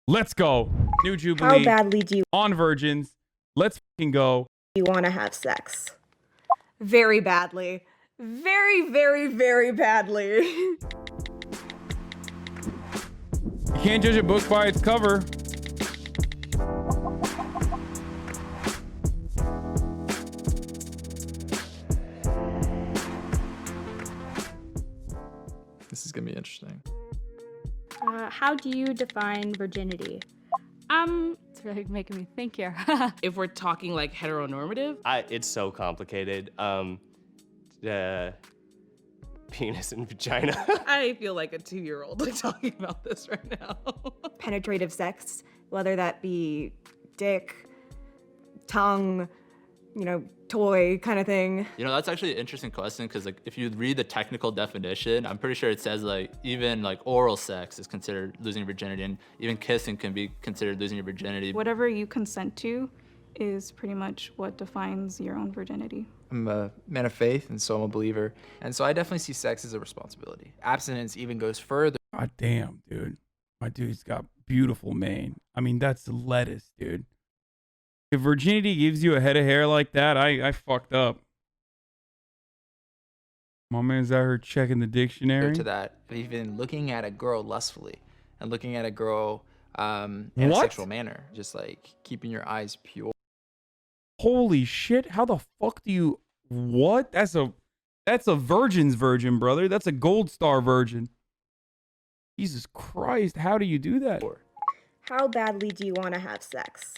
Let's go. New How Jubilee badly do on virgins. Let's fucking go. you want to have sex? Very badly. Very, very, very badly. You can't judge a book by its cover. This is gonna be interesting. How do you define virginity? It's really making me think here. If we're talking like heteronormative, It's so complicated. Penis and vagina. I feel like a 2-year-old like talking about this right now. Penetrative sex, whether that be dick, tongue, toy kind of thing. That's actually an interesting question because like if you read the technical definition, I'm pretty sure it says like even like oral sex is considered losing your virginity, and even kissing can be considered losing your virginity. Whatever you consent to is pretty much what defines your own virginity. I'm a man of faith, and so I'm a believer. And so I definitely see sex as a responsibility. Abstinence even goes further. God damn, dude. My dude's got beautiful mane. I mean, that's lettuce, dude. If virginity gives you a head of hair like that, I fucked up. My man's out here checking the dictionary. To that, even looking at a girl lustfully and looking at a girl in a What? sexual manner, just like keeping your eyes pure. Holy shit, how the fuck do you... What? That's a virgin's virgin, brother. That's a gold star virgin. Jesus Christ, how do you do that? How badly do you want to have sex?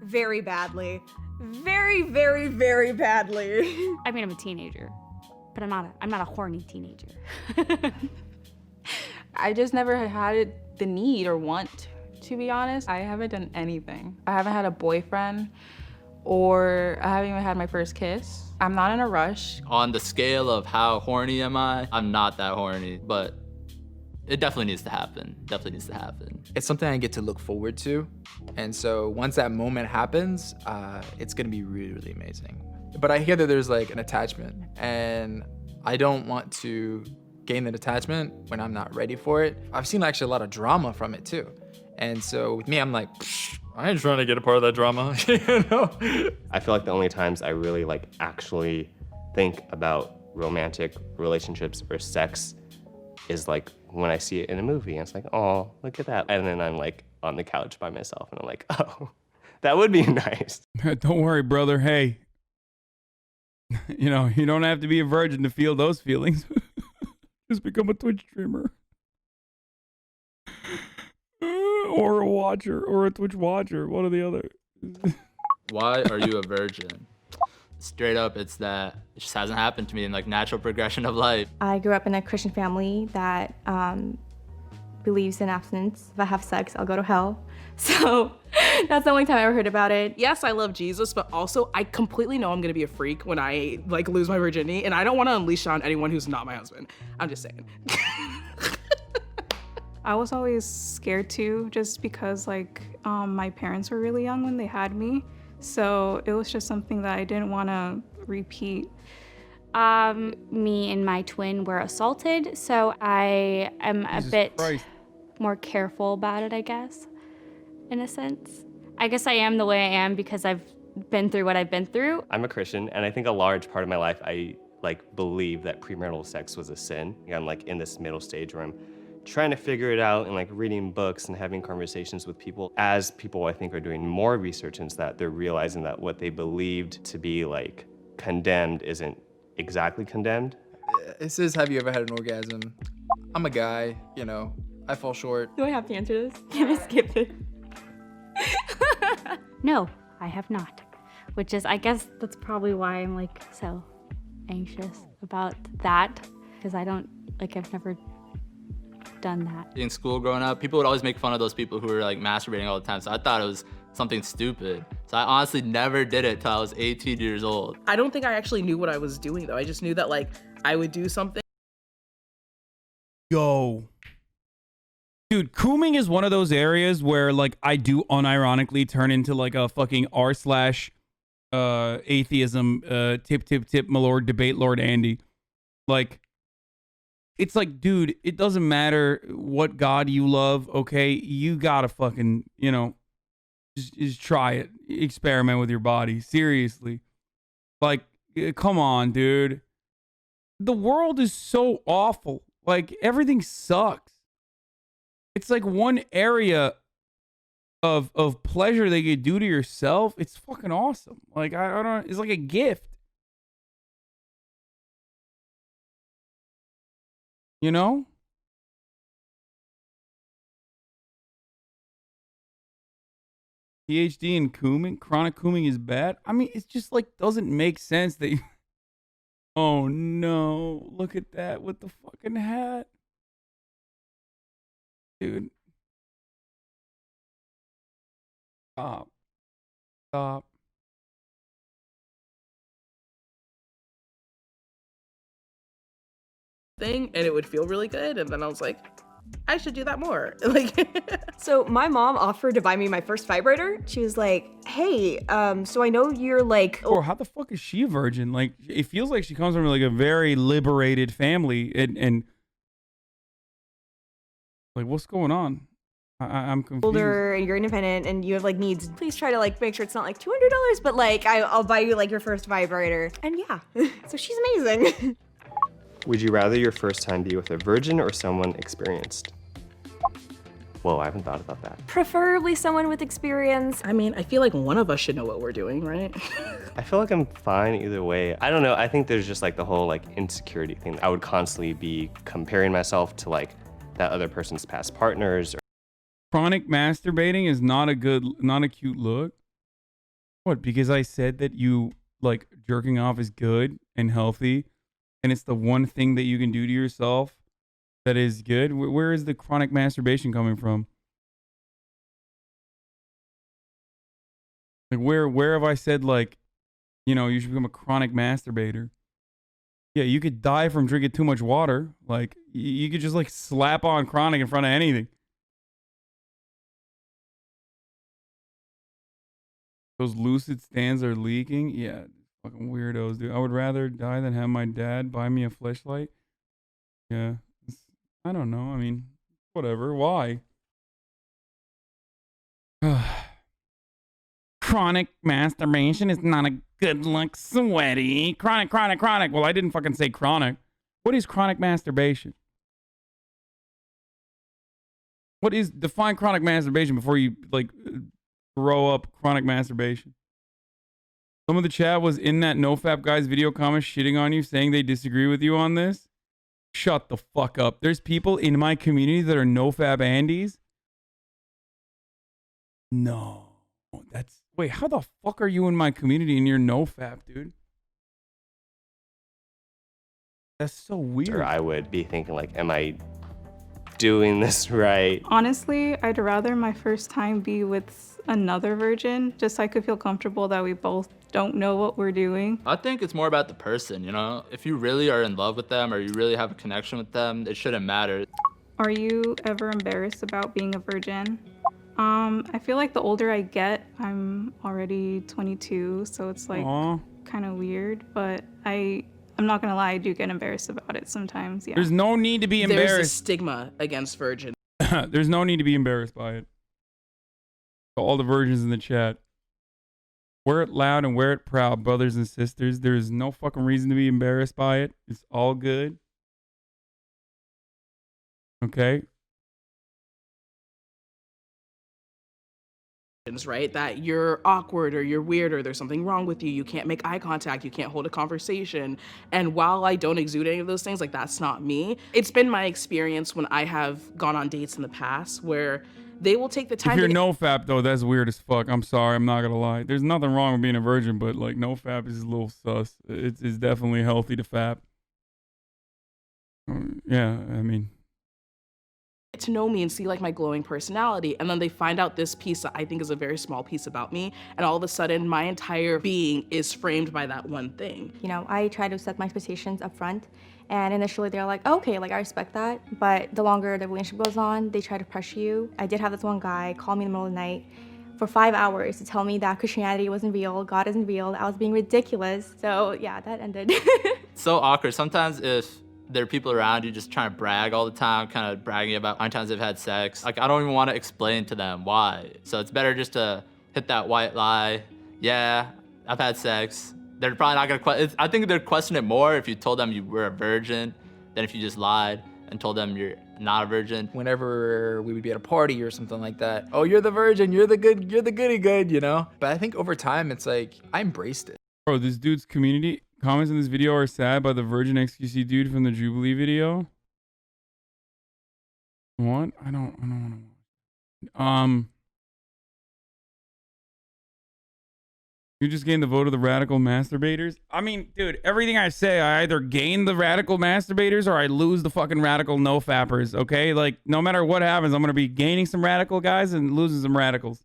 Very badly. Very, very, very badly. I mean, I'm a teenager, but I'm not a horny teenager. I just never had the need or want, to be honest. I haven't done anything. I haven't had a boyfriend, or I haven't even had my first kiss. I'm not in a rush. On the scale of how horny am I, I'm not that horny, but it definitely needs to happen. Definitely needs to happen. It's something I get to look forward to. And so once that moment happens, it's gonna be really, really amazing. But I hear that there's like an attachment, and I don't want to gain that attachment when I'm not ready for it. I've seen actually a lot of drama from it too. And so with me, I'm like, I ain't trying to get a part of that drama, I feel like the only times I really like actually think about romantic relationships or sex is like when I see it in a movie, and it's like, oh, look at that. And then I'm like on the couch by myself, and I'm like, oh, that would be nice. Don't worry, brother. Hey, you don't have to be a virgin to feel those feelings. Just become a Twitch streamer. Or a watcher, or a Twitch watcher, one or the other. Why are you a virgin? Straight up, it's that it just hasn't happened to me in like natural progression of life. I grew up in a Christian family that believes in abstinence. If I have sex, I'll go to hell. So that's the only time I ever heard about it. Yes, I love Jesus, but also I completely know I'm gonna be a freak when I like lose my virginity, and I don't want to unleash on anyone who's not my husband. I'm just saying. I was always scared too, just because like my parents were really young when they had me. So it was just something that I didn't want to repeat. Me and my twin were assaulted, so I am a bit more careful about it, I guess, in a sense. I guess I am the way I am because I've been through what I've been through. I'm a Christian, and I think a large part of my life, I like believe that premarital sex was a sin. I'm like in this middle stage where I'm trying to figure it out and like reading books and having conversations with people. As people I think are doing more research into that, they're realizing that what they believed to be like condemned isn't exactly condemned. It says, have you ever had an orgasm? I'm a guy, I fall short. Do I have to answer this? Can I skip it? No, I have not. Which is, I guess that's probably why I'm like so anxious about that, because I've never done that. In school growing up, people would always make fun of those people who were like masturbating all the time. So I thought it was something stupid. So I honestly never did it till I was 18 years old. I don't think I actually knew what I was doing though. I just knew that like I would do something. Yo. Dude, cooming is one of those areas where like I do unironically turn into like a fucking r/atheism tip my lord debate lord Andy. Like it's like, dude, it doesn't matter what God you love, okay? You gotta fucking, just try it. Experiment with your body. Seriously. Like, come on, dude. The world is so awful. Like, everything sucks. It's like one area of pleasure that you do to yourself. It's fucking awesome. Like, I don't, it's like a gift. You know? PhD in cooming, chronic cooming is bad. I mean, it's just like doesn't make sense that you... Oh no, look at that with the fucking hat. Dude. Stop. Stop. Thing, and it would feel really good, and then I was like, I should do that more. Like, so my mom offered to buy me my first vibrator. She was like, hey, so I know you're like... Or how the fuck is she a virgin? Like, it feels like she comes from like a very liberated family, and like, what's going on? I'm confused. Older and you're independent and you have like needs. Please try to like make sure it's not like $200, but like I'll buy you like your first vibrator. And yeah, so she's amazing. Would you rather your first time be with a virgin or someone experienced? Whoa, I haven't thought about that. Preferably someone with experience. I mean, I feel like one of us should know what we're doing, right? I feel like I'm fine either way. I don't know. I think there's just like the whole like insecurity thing. I would constantly be comparing myself to like that other person's past partners. Chronic masturbating is not a cute look. What? Because I said that you like jerking off is good and healthy, and it's the one thing that you can do to yourself that is good. Where is the chronic masturbation coming from? Like where have I said like, you should become a chronic masturbator? Yeah, you could die from drinking too much water. Like you could just like slap on chronic in front of anything. Those lucid stands are leaking. Yeah, fucking weirdos, dude. I would rather die than have my dad buy me a fleshlight. Yeah, I don't know. I mean, whatever. Why? Chronic masturbation is not a good look, sweaty. Chronic. Well, I didn't fucking say chronic. What is chronic masturbation? Define chronic masturbation before you like throw up chronic masturbation. Some of the chat was in that NoFap guy's video comments shitting on you, saying they disagree with you on this. Shut the fuck up. There's people in my community that are NoFap Andes. No. Wait, how the fuck are you in my community and you're NoFap, dude? That's so weird. Or I would be thinking like, am I doing this right? Honestly, I'd rather my first time be with another virgin, just so I could feel comfortable that we both don't know what we're doing. I think it's more about the person, If you really are in love with them or you really have a connection with them, it shouldn't matter. Are you ever embarrassed about being a virgin? I feel like the older I get, I'm already 22, so it's like kind of weird, but I'm not gonna lie, I do get embarrassed about it sometimes, yeah. There's no need to be embarrassed. There's a stigma against virgin. There's no need to be embarrassed by it. To all the virgins in the chat, wear it loud and wear it proud, brothers and sisters. There's no fucking reason to be embarrassed by it. It's all good. Okay? Right? That you're awkward or you're weird or there's something wrong with you. You can't make eye contact. You can't hold a conversation. And while I don't exude any of those things, like that's not me. It's been my experience when I have gone on dates in the past where they will take the time. If you're NoFap though, that's weird as fuck. I'm sorry, I'm not gonna lie. There's nothing wrong with being a virgin, but like NoFap is a little sus. It's definitely healthy to fap. Yeah, I mean. To know me and see like my glowing personality, and then they find out this piece that I think is a very small piece about me, and all of a sudden my entire being is framed by that one thing. I try to set my expectations up front, and initially they're like, oh, okay, like I respect that, but the longer the relationship goes on, they try to pressure you. I did have this one guy call me in the middle of the night for 5 hours to tell me that Christianity wasn't real, God isn't real, I was being ridiculous. So yeah, that ended. So awkward. Sometimes if there are people around you just trying to brag all the time, kind of bragging about how many times they've had sex. Like, I don't even want to explain to them why. So it's better just to hit that white lie. Yeah, I've had sex. They're probably not gonna I think they'd question it more if you told them you were a virgin than if you just lied and told them you're not a virgin. Whenever we would be at a party or something like that, oh, you're the virgin, you're the goody good, you know? But I think over time, it's like, I embraced it. Bro, this dude's community comments in this video are sad by the virgin XQC dude from the Jubilee video. What? I don't want to. You just gained the vote of the radical masturbators? I mean, dude, everything I say, I either gain the radical masturbators or I lose the fucking radical no-fappers, okay? Like, no matter what happens, I'm going to be gaining some radical guys and losing some radicals.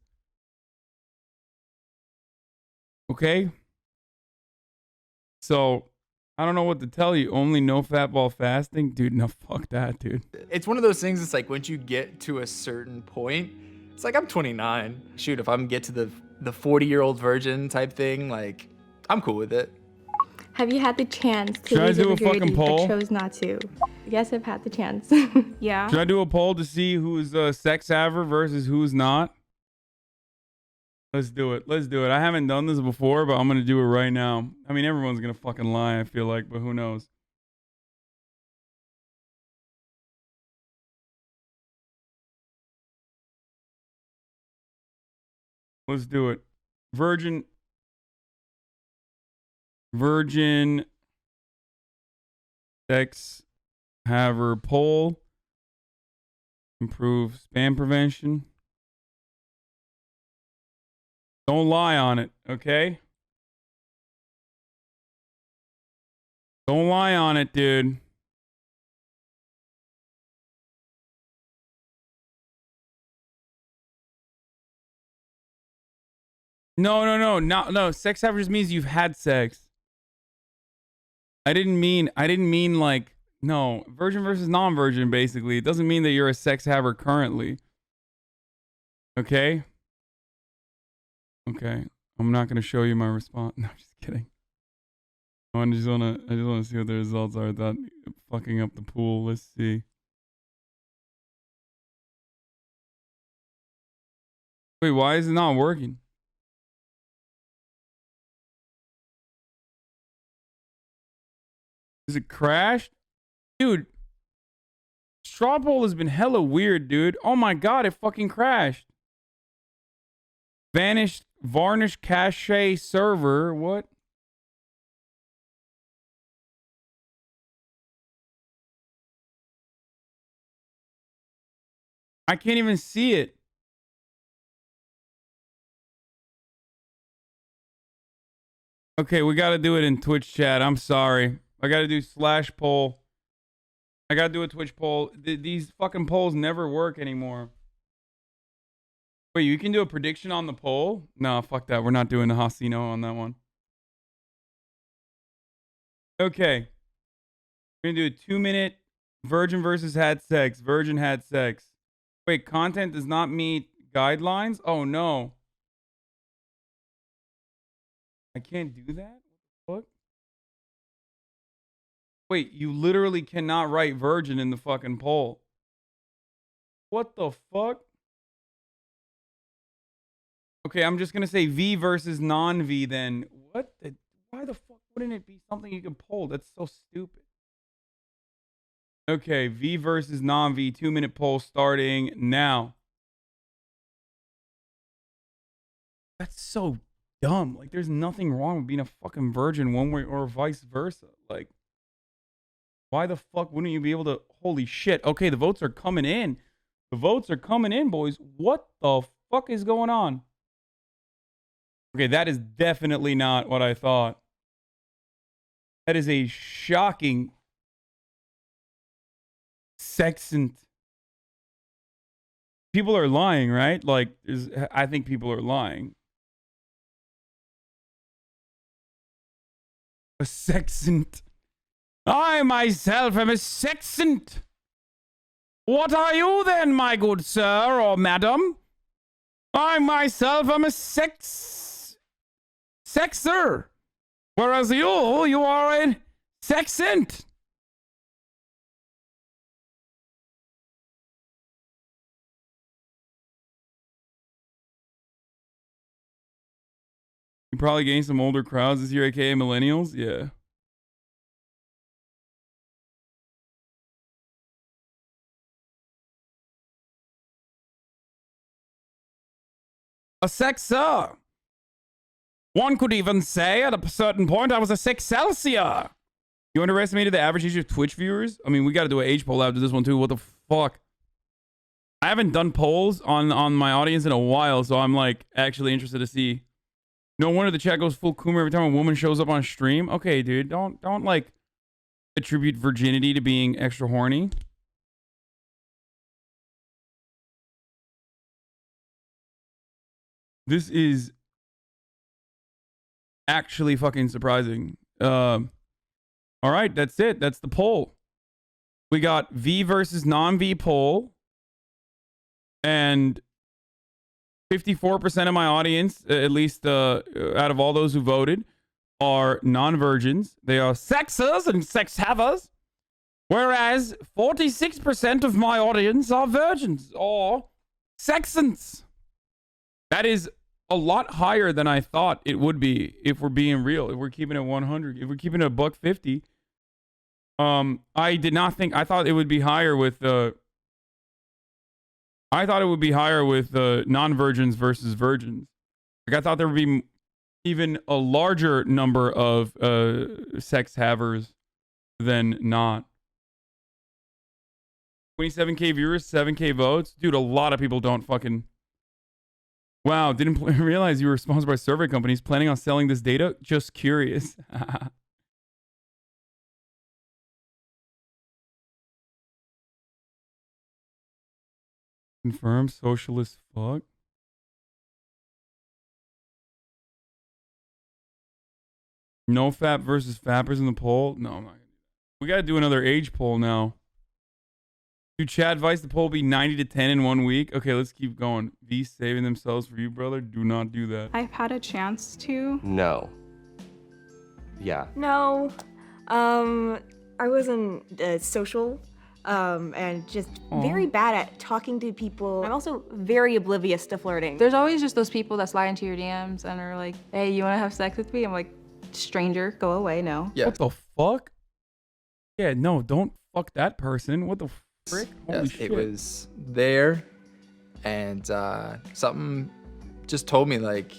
Okay? So, I don't know what to tell you. Only no-fat while fasting? Dude, no, fuck that, dude. It's one of those things, it's like, once you get to a certain point, it's like, I'm 29. Shoot, if I'm get to the 40-year-old virgin type thing, like, I'm cool with it. Have you had the chance to Should I lose your do a virginity fucking poll? but chose not to? Yes, I've had the chance. Yeah. Should I do a poll to see who's a sex haver versus who's not? Let's do it. Let's do it. I haven't done this before, but I'm going to do it right now. I mean, everyone's going to fucking lie, I feel like, but who knows? Let's do it. Virgin sex haver poll. Improve spam prevention. Don't lie on it, okay? Don't lie on it, dude. No. Sex average means you've had sex. I didn't mean like, no, virgin versus non-virgin, basically. It doesn't mean that you're a sex haver currently. Okay? Okay. I'm not gonna show you my response. No, I'm just kidding. I just wanna see what the results are without fucking up the pool. Let's see. Wait, why is it not working? Is it crashed? Dude, straw poll has been hella weird, dude. Oh my god, it fucking crashed. Vanished, varnished cache server. What? I can't even see it. Okay, we gotta do it in Twitch chat. I'm sorry. I gotta do /poll. I gotta do a Twitch poll. These fucking polls never work anymore. Wait, you can do a prediction on the poll? No, fuck that. We're not doing the Hasino on that one. Okay. We're gonna do a 2-minute virgin versus had sex. Virgin had sex. Wait, content does not meet guidelines? Oh no. I can't do that? What? Wait, you literally cannot write virgin in the fucking poll. What the fuck? Okay, I'm just gonna say V versus non-V then. What the? Why the fuck wouldn't it be something you can poll? That's so stupid. Okay, V versus non-V 2-minute poll starting now. That's so dumb. Like, there's nothing wrong with being a fucking virgin one way or vice versa. Like, why the fuck wouldn't you be able to? Holy shit. Okay, the votes are coming in. The votes are coming in, boys. What the fuck is going on? Okay, that is definitely not what I thought. That is a shocking sextant. People are lying, right? Like, I think people are lying. A sextant. I myself am a sextant. What are you then, my good sir or madam? I myself am a sexer. Whereas you are a sexant. You probably gained some older crowds this year, aka millennials. Yeah. A sexer. One could even say at a certain point I was a sexcelsior. You underestimated the average age of Twitch viewers? I mean, we got to do an age poll after this one too. What the fuck? I haven't done polls on my audience in a while, so I'm like actually interested to see. No wonder the chat goes full Coomer every time a woman shows up on stream. Okay, dude, don't like attribute virginity to being extra horny. This is actually fucking surprising. All right, that's it. That's the poll. We got V versus non-V poll. And 54% of my audience, at least out of all those who voted, are non-virgins. They are sexers and sex havers. Whereas 46% of my audience are virgins or sexants. That is a lot higher than I thought it would be if we're being real. If we're keeping it 100, if we're keeping it $1.50. I did not think, I thought it would be higher with non-virgins versus virgins. Like I thought there would be even a larger number of sex havers than not. 27K viewers, 7K votes. Dude, a lot of people don't fucking... Wow, didn't realize you were sponsored by survey companies. Planning on selling this data? Just curious. Confirm socialist fuck. No fap versus fappers in the poll? No, I'm not gonna do that. We gotta do another age poll now. Do chat advice the poll be 90 to 10 in 1 week? Okay, let's keep going. V saving themselves for you, brother. Do not do that. I've had a chance to. No. Yeah. No. I was in social and just very bad at talking to people. I'm also very oblivious to flirting. There's always just those people that slide into your DMs and are like, hey, you want to have sex with me? I'm like, stranger, go away, no. Yeah. What the fuck? Yeah, no, don't fuck that person. What the frick? Holy Yes, shit. it was there, and something just told me like,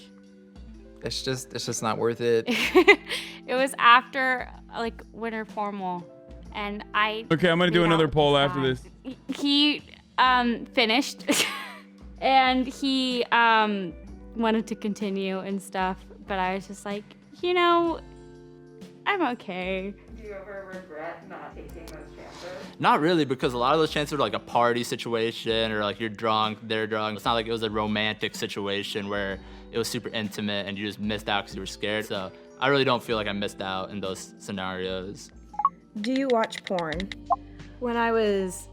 it's just not worth it. It was after like winter formal, and I. Okay, I'm gonna do made another out with poll this after guy. this. He finished, and he wanted to continue and stuff, but I was just like, you know, I'm okay. Do you ever regret not taking those chances? Not really, because a lot of those chances were like a party situation, or like you're drunk, they're drunk. It's not like it was a romantic situation where it was super intimate and you just missed out because you were scared. So I really don't feel like I missed out in those scenarios. Do you watch porn? When I was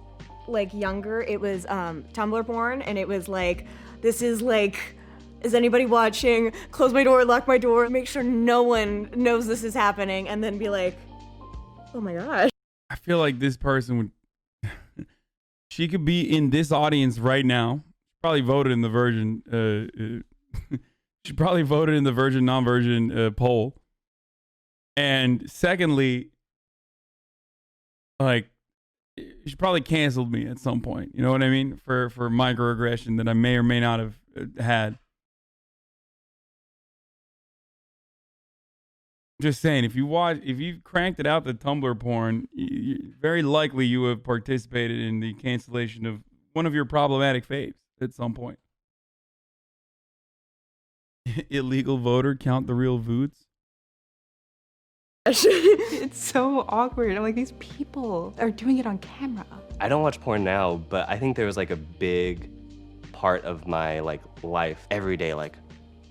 like younger, it was Tumblr porn, and it was like, this is like, is anybody watching? Close my door, lock my door, make sure no one knows this is happening, and then be like, oh my gosh. I feel like this person would... she could be in this audience right now. Probably voted in the virgin... she probably voted in the virgin, non-virgin poll. And secondly, like, she probably canceled me at some point. You know what I mean? For microaggression that I may or may not have had. Just saying, if you cranked it out the Tumblr porn, very likely you have participated in the cancellation of one of your problematic faves at some point. Illegal voter, count the real voots. It's so awkward. I'm like, these people are doing it on camera. I don't watch porn now, but I think there was like a big part of my like life every day, like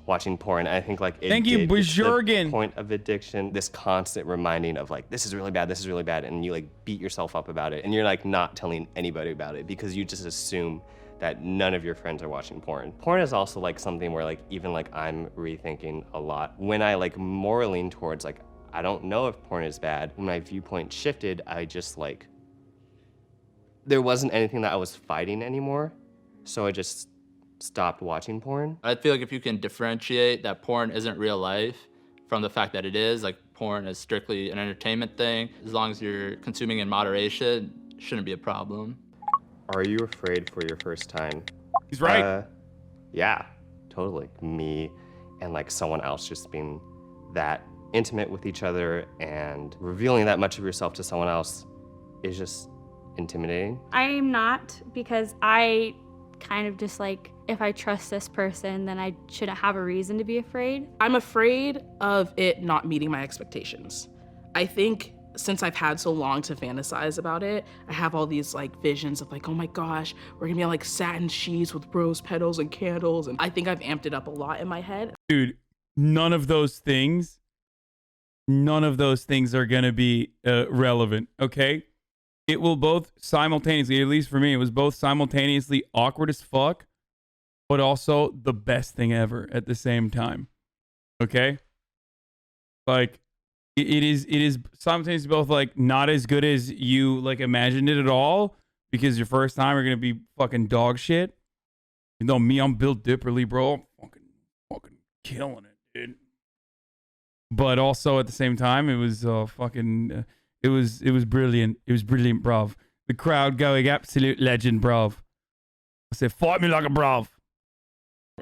watching porn. I think like it Thank you, it's the Bajorgan. point of addiction, this constant reminding of like, this is really bad, and you like beat yourself up about it, and you're like not telling anybody about it because you just assume that none of your friends are watching porn. Porn is also like something where like even like I'm rethinking a lot. When I like more lean towards like, I don't know if porn is bad, when my viewpoint shifted, I just like, there wasn't anything that I was fighting anymore. So I just stopped watching porn. I feel like if you can differentiate that porn isn't real life from the fact that it is, like porn is strictly an entertainment thing, as long as you're consuming in moderation, it shouldn't be a problem. Are you afraid for your first time? He's right. Yeah, totally. Me and like someone else just being that intimate with each other and revealing that much of yourself to someone else is just intimidating. I'm not, because I kind of just like, if I trust this person, then I shouldn't have a reason to be afraid. I'm afraid of it not meeting my expectations. I think since I've had so long to fantasize about it, I have all these like visions of like, oh my gosh, we're gonna be on like satin sheets with rose petals and candles. And I think I've amped it up a lot in my head. Dude, none of those things are gonna be relevant, okay? It will both simultaneously, at least for me, it was both simultaneously awkward as fuck, but also the best thing ever at the same time. Okay? Like, it is simultaneously both like not as good as you like imagined it at all, because your first time you're gonna be fucking dog shit. You know me, I'm Bill Dipperly, bro. I'm fucking killing it, dude. But also at the same time, it was it was brilliant. It was brilliant, bruv. The crowd going absolute legend, bruv. I said, fight me like a bruv.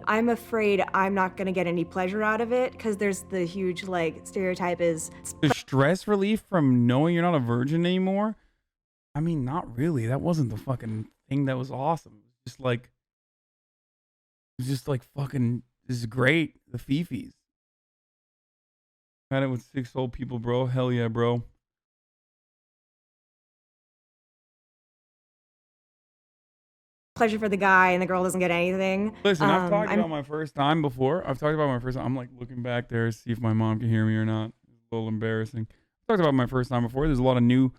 I'm afraid I'm not gonna get any pleasure out of it because there's the huge like stereotype is The stress relief from knowing you're not a virgin anymore? I mean, not really. That wasn't the fucking thing that was awesome. It was just like fucking, this is great. The Fifis. Had it with 6 old people, bro. Hell yeah, bro. pleasure for the guy and the girl doesn't get anything. Listen, I've talked about my first time before. I've talked about my first time. I'm like looking back there to see if my mom can hear me or not. It's a little embarrassing. I've talked about my first time before. There's a lot of new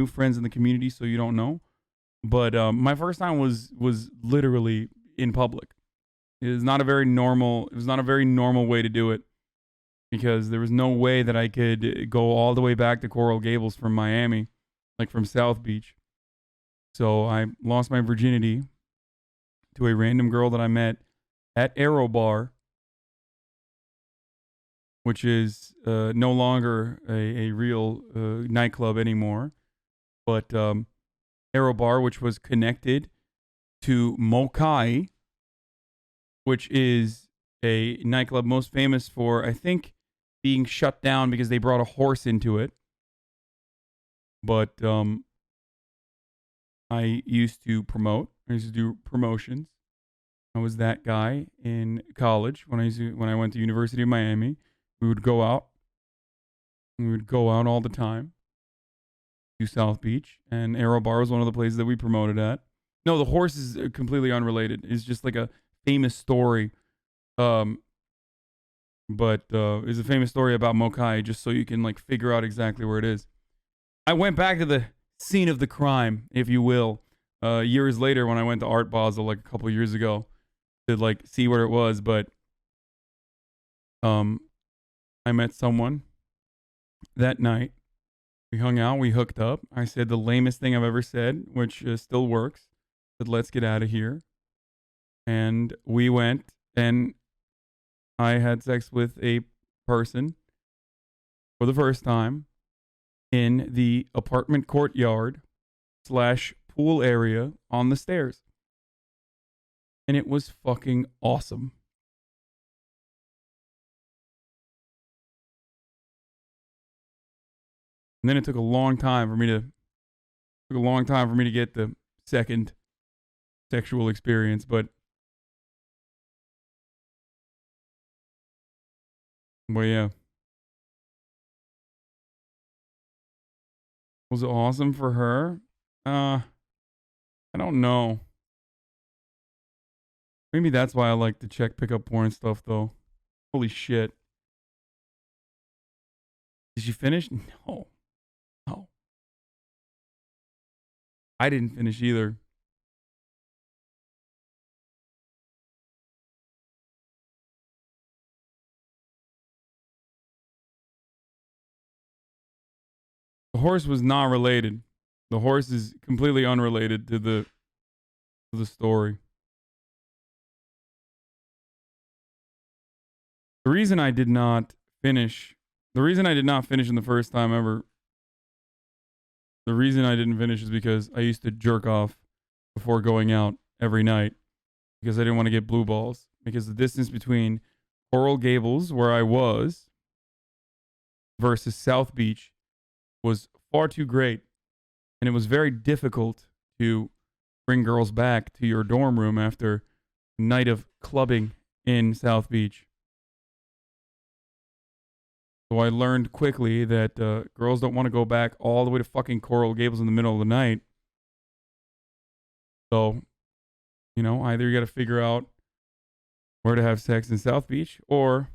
friends in the community, so you don't know. But my first time was literally in public. It was not a very normal way to do it, because there was no way that I could go all the way back to Coral Gables from Miami, like from South Beach. So I lost my virginity to a random girl that I met at Aero Bar, which is no longer a real nightclub anymore, but Aero Bar, which was connected to Mokai, which is a nightclub most famous for, I think, being shut down because they brought a horse into it. But I used to promote. I used to do promotions. I was that guy in college when I went to University of Miami. We would go out. We would go out all the time to South Beach, and Aero Bar was one of the places that we promoted at. No, the horse is completely unrelated. It's just like a famous story. But it's a famous story about Mokai, just so you can like figure out exactly where it is. I went back to the scene of the crime, if you will, years later when I went to Art Basel like a couple years ago to like see where it was. But I met someone that night. We hung out, we hooked up. I said the lamest thing I've ever said, which still works. I said, let's get out of here. And we went, and I had sex with a person for the first time in the apartment courtyard / pool area on the stairs. And it was fucking awesome. And then it took a long time for me to get the second sexual experience, but yeah. Was it awesome for her? I don't know. Maybe that's why I like to check pickup porn stuff, though. Holy shit. Did you finish? No. No. I didn't finish either. The horse was not related. The horse is completely unrelated to the story. The reason I did not finish in the first time ever, the reason I didn't finish is because I used to jerk off before going out every night because I didn't want to get blue balls, because the distance between Coral Gables, where I was, versus South Beach was far too great. And it was very difficult to bring girls back to your dorm room after a night of clubbing in South Beach. So I learned quickly that girls don't want to go back all the way to fucking Coral Gables in the middle of the night. So, you know, either you got to figure out where to have sex in South Beach, or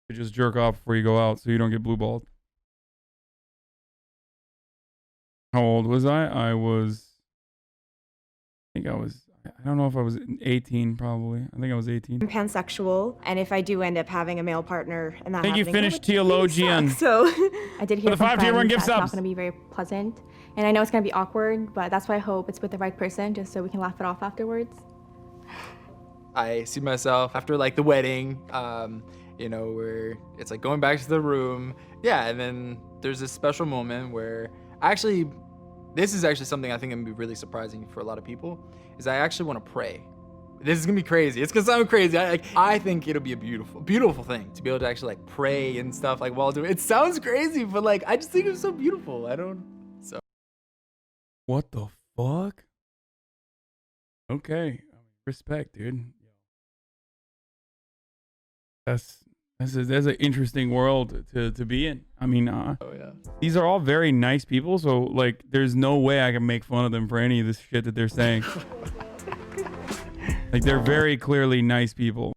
to just jerk off before you go out so you don't get blue balled. How old was I? I don't know if I was 18, probably. I think I was 18. I'm pansexual, and if I do end up having a male partner and that Thank you, happening, finished theologian. so I did hear the from 5 tier 1 friends gift that's not subs. going to be very pleasant, and I know it's going to be awkward, but that's why I hope it's with the right person, just so we can laugh it off afterwards. I see myself after like the wedding, you know, where it's like going back to the room. Yeah, and then there's this special moment where this is actually something I think can be really surprising for a lot of people, is I actually want to pray. This is gonna be crazy. It's gonna sound crazy. I think it'll be a beautiful thing to be able to actually like pray and stuff like while doing it. It sounds crazy, but like I just think it's so beautiful. What the fuck? Okay. Respect, dude. That's an interesting world to be in. I mean, these are all very nice people, so like there's no way I can make fun of them for any of this shit that they're saying. Like, they're very clearly nice people.